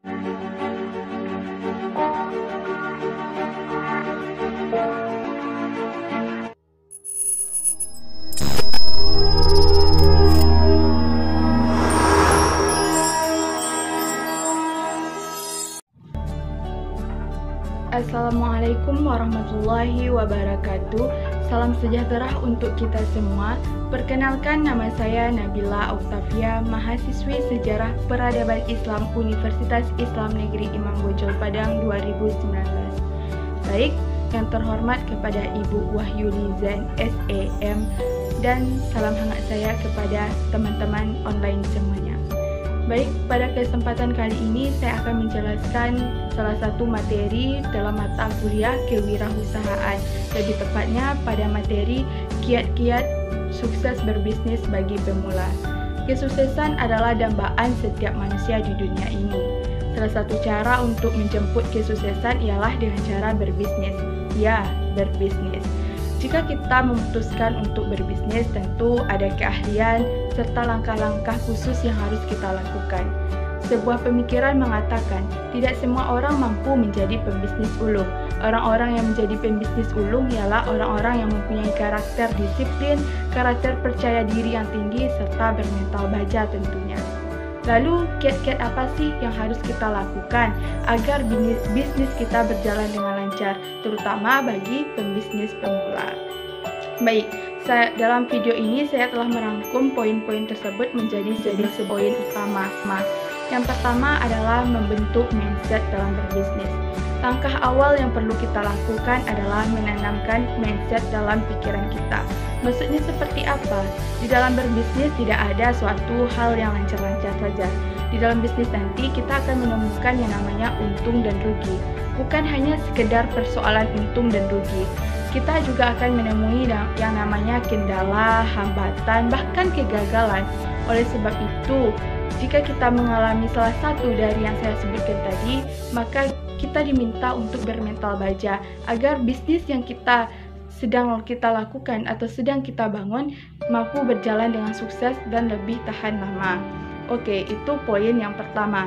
Assalamualaikum warahmatullahi wabarakatuh. Salam sejahtera untuk kita semua. Perkenalkan, nama saya Nabila Oktavia, mahasiswi Sejarah Peradaban Islam Universitas Islam Negeri Imam Bonjol Padang 2019. Baik, yang terhormat kepada Ibu Wahyu Lizan SEM, dan salam hangat saya kepada teman-teman online semuanya. Baik, pada kesempatan kali ini saya akan menjelaskan salah satu materi dalam mata kuliah kewirausahaan, lebih tepatnya pada materi kiat-kiat sukses berbisnis bagi pemula. Kesuksesan adalah dambaan setiap manusia di dunia ini. Salah satu cara untuk menjemput kesuksesan ialah dengan cara berbisnis. Ya, berbisnis. Jika kita memutuskan untuk berbisnis, tentu ada keahlian serta langkah-langkah khusus yang harus kita lakukan. Sebuah pemikiran mengatakan, tidak semua orang mampu menjadi pembisnis ulung. Orang-orang yang menjadi pembisnis ulung ialah orang-orang yang mempunyai karakter disiplin, karakter percaya diri yang tinggi, serta bermental baja tentunya. Lalu, kiat-kiat apa sih yang harus kita lakukan agar bisnis kita berjalan dengan lancar, terutama bagi pembisnis pemula? Baik, dalam video ini saya telah merangkum poin-poin tersebut menjadi poin utama. Yang pertama adalah membentuk mindset dalam berbisnis. Langkah awal yang perlu kita lakukan adalah menanamkan mindset dalam pikiran kita. Maksudnya seperti apa? Di dalam berbisnis tidak ada suatu hal yang lancar-lancar saja. Di dalam bisnis nanti kita akan menemukan yang namanya untung dan rugi. Bukan hanya sekedar persoalan untung dan rugi. Kita juga akan menemui yang namanya kendala, hambatan, bahkan kegagalan. Oleh sebab itu, jika kita mengalami salah satu dari yang saya sebutkan tadi, maka kita diminta untuk bermental baja agar bisnis yang sedang kita lakukan atau sedang kita bangun mampu berjalan dengan sukses dan lebih tahan lama. Oke, itu poin yang pertama.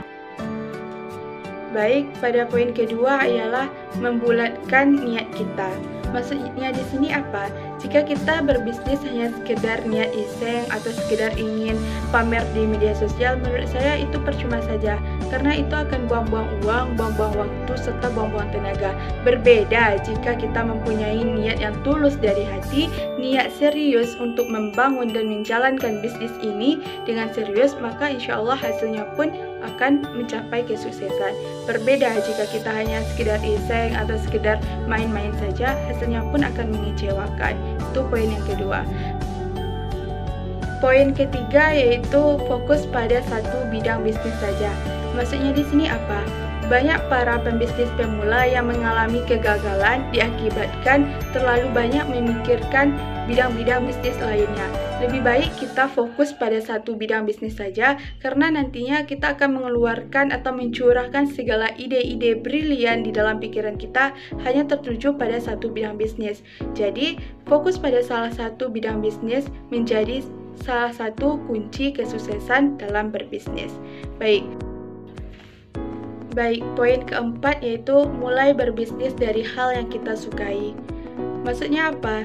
Baik, pada poin kedua ialah membulatkan niat kita. Maksudnya di sini apa? Jika kita berbisnis hanya sekedar niat iseng atau sekedar ingin pamer di media sosial, menurut saya itu percuma saja, karena itu akan buang-buang uang, buang-buang waktu, serta buang-buang tenaga. Berbeda jika kita mempunyai niat yang tulus dari hati, niat serius untuk membangun dan menjalankan bisnis ini dengan serius, maka insya Allah hasilnya pun akan mencapai kesuksesan. Berbeda jika kita hanya sekedar iseng atau sekedar main-main saja, hasilnya pun akan mengecewakan. Itu poin yang kedua. Poin ketiga yaitu fokus pada satu bidang bisnis saja. Maksudnya di sini apa? Banyak para pembisnis pemula yang mengalami kegagalan diakibatkan terlalu banyak memikirkan bidang-bidang bisnis lainnya. Lebih baik kita fokus pada satu bidang bisnis saja, karena nantinya kita akan mengeluarkan atau mencurahkan segala ide-ide brilian di dalam pikiran kita hanya tertuju pada satu bidang bisnis. Jadi, fokus pada salah satu bidang bisnis menjadi salah satu kunci kesuksesan dalam berbisnis. Baik, poin keempat yaitu mulai berbisnis dari hal yang kita sukai. Maksudnya apa?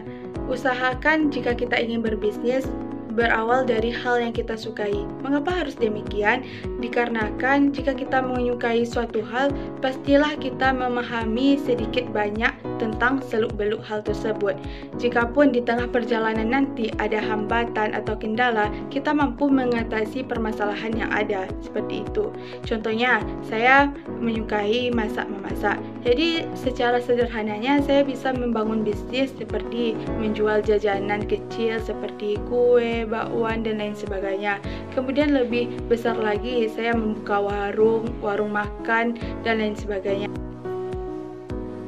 Usahakan jika kita ingin berbisnis berawal dari hal yang kita sukai. Mengapa harus demikian? Dikarenakan jika kita menyukai suatu hal, pastilah kita memahami sedikit banyak tentang seluk-beluk hal tersebut. Jikapun di tengah perjalanan nanti ada hambatan atau kendala, kita mampu mengatasi permasalahan yang ada. Seperti itu. Contohnya, saya menyukai masak-memasak. Jadi, secara sederhananya saya bisa membangun bisnis seperti menjual jajanan kecil seperti kue, bakwan, dan lain sebagainya. Kemudian lebih besar lagi, saya membuka warung makan, dan lain sebagainya.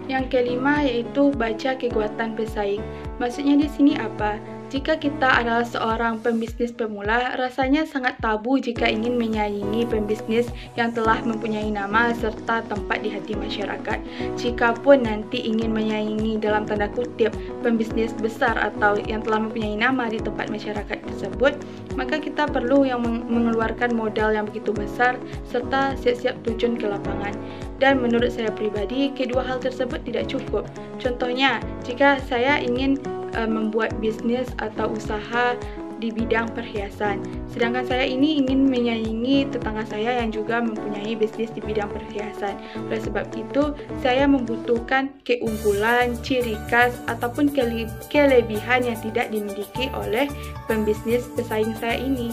Yang kelima yaitu baca kekuatan pesaing. Maksudnya di sini apa? Jika kita adalah seorang pembisnis pemula, rasanya sangat tabu jika ingin menyaingi pembisnis yang telah mempunyai nama serta tempat di hati masyarakat. Jikapun nanti ingin menyaingi dalam tanda kutip pembisnis besar atau yang telah mempunyai nama di tempat masyarakat tersebut, maka kita perlu yang mengeluarkan modal yang begitu besar serta siap-siap terjun ke lapangan. Dan menurut saya pribadi, kedua hal tersebut tidak cukup. Contohnya, jika saya ingin membuat bisnis atau usaha di bidang perhiasan, sedangkan saya ini ingin menyaingi tetangga saya yang juga mempunyai bisnis di bidang perhiasan. Oleh sebab itu, saya membutuhkan keunggulan, ciri khas, ataupun kelebihan yang tidak dimiliki oleh pembisnis pesaing saya ini.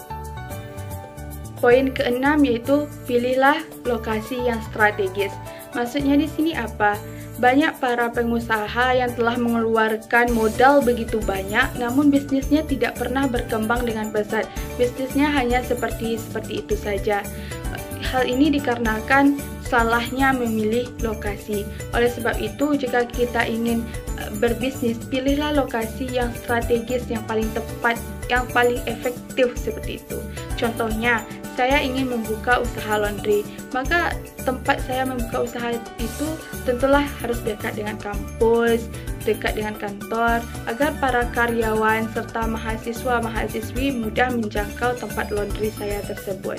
Poin keenam yaitu pilihlah lokasi yang strategis. Maksudnya di sini apa? Banyak para pengusaha yang telah mengeluarkan modal begitu banyak, namun bisnisnya tidak pernah berkembang dengan pesat. Bisnisnya hanya seperti itu saja. Hal ini dikarenakan salahnya memilih lokasi. Oleh sebab itu, jika kita ingin berbisnis, pilihlah lokasi yang strategis, yang paling tepat, yang paling efektif seperti itu. Contohnya, saya ingin membuka usaha laundry, maka tempat saya membuka usaha itu tentulah harus dekat dengan kampus, dekat dengan kantor, agar para karyawan serta mahasiswa-mahasiswi mudah menjangkau tempat laundry saya tersebut.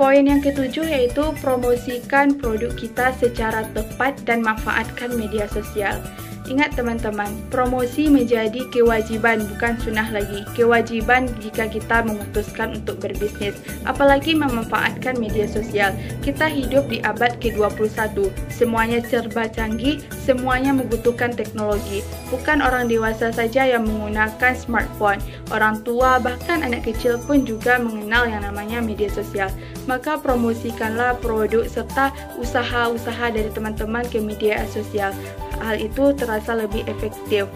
Poin yang ketujuh yaitu promosikan produk kita secara tepat dan manfaatkan media sosial. Ingat teman-teman, promosi menjadi kewajiban, bukan sunnah lagi. Kewajiban jika kita memutuskan untuk berbisnis, apalagi memanfaatkan media sosial. Kita hidup di abad ke-21, semuanya serba canggih, semuanya membutuhkan teknologi. Bukan orang dewasa saja yang menggunakan smartphone, orang tua bahkan anak kecil pun juga mengenal yang namanya media sosial. Maka promosikanlah produk serta usaha-usaha dari teman-teman ke media sosial. Hal itu terasa lebih efektif.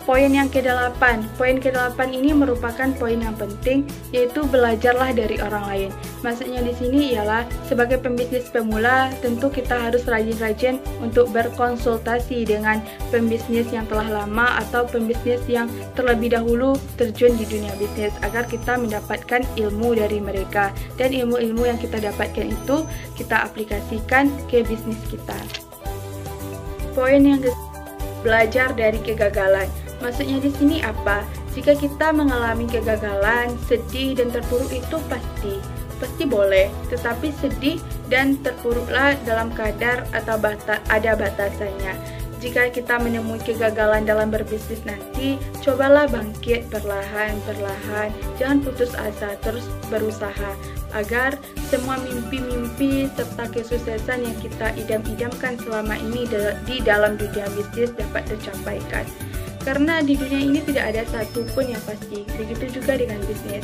Poin yang ke-8. Poin ke-8 ini merupakan poin yang penting, yaitu belajarlah dari orang lain. Maksudnya di sini ialah sebagai pembisnis pemula, tentu kita harus rajin-rajin untuk berkonsultasi dengan pembisnis yang telah lama atau pembisnis yang terlebih dahulu terjun di dunia bisnis, agar kita mendapatkan ilmu dari mereka. Dan ilmu-ilmu yang kita dapatkan itu kita aplikasikan ke bisnis kita. Poin yang belajar dari kegagalan. Maksudnya di sini apa? Jika kita mengalami kegagalan, sedih dan terpuruk itu pasti boleh, tetapi sedih dan terpuruklah dalam kadar atau ada batasannya. Jika kita menemui kegagalan dalam berbisnis nanti, cobalah bangkit perlahan-perlahan, jangan putus asa, terus berusaha agar semua mimpi-mimpi serta kesuksesan yang kita idam-idamkan selama ini di dalam dunia bisnis dapat tercapaikan. Karena di dunia ini tidak ada satupun yang pasti, begitu juga dengan bisnis.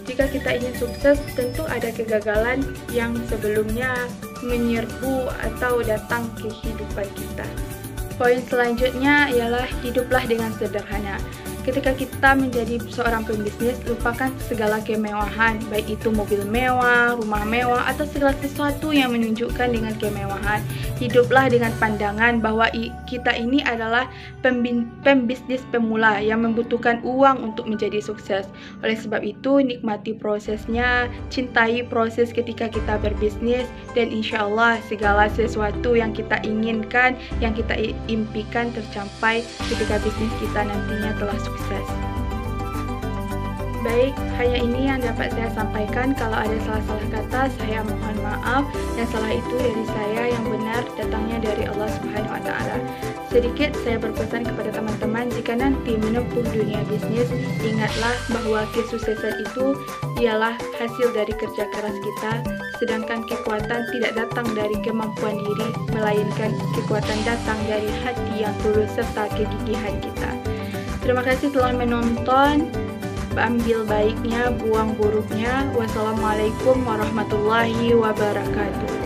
Jika kita ingin sukses, tentu ada kegagalan yang sebelumnya menyerbu atau datang ke kehidupan kita. Poin selanjutnya ialah hiduplah dengan sederhana. Ketika kita menjadi seorang pembisnis, lupakan segala kemewahan, baik itu mobil mewah, rumah mewah, atau segala sesuatu yang menunjukkan dengan kemewahan. Hiduplah dengan pandangan bahwa kita ini adalah pembisnis pemula yang membutuhkan uang untuk menjadi sukses. Oleh sebab itu, nikmati prosesnya, cintai proses ketika kita berbisnis, dan insya Allah segala sesuatu yang kita inginkan, yang kita impikan tercapai ketika bisnis kita nantinya telah sukses. Baik, hanya ini yang dapat saya sampaikan. Kalau ada salah-salah kata, saya mohon maaf. Yang salah itu dari saya, yang benar datangnya dari Allah Subhanahu wa Ta'ala. Sedikit saya berpesan kepada teman-teman, jika nanti menempuh dunia bisnis, ingatlah bahwa kesuksesan itu ialah hasil dari kerja keras kita, sedangkan kekuatan tidak datang dari kemampuan diri, melainkan kekuatan datang dari hati yang tulus serta kegigihan kita. Terima kasih telah menonton. Ambil baiknya, buang buruknya. Wassalamualaikum warahmatullahi wabarakatuh.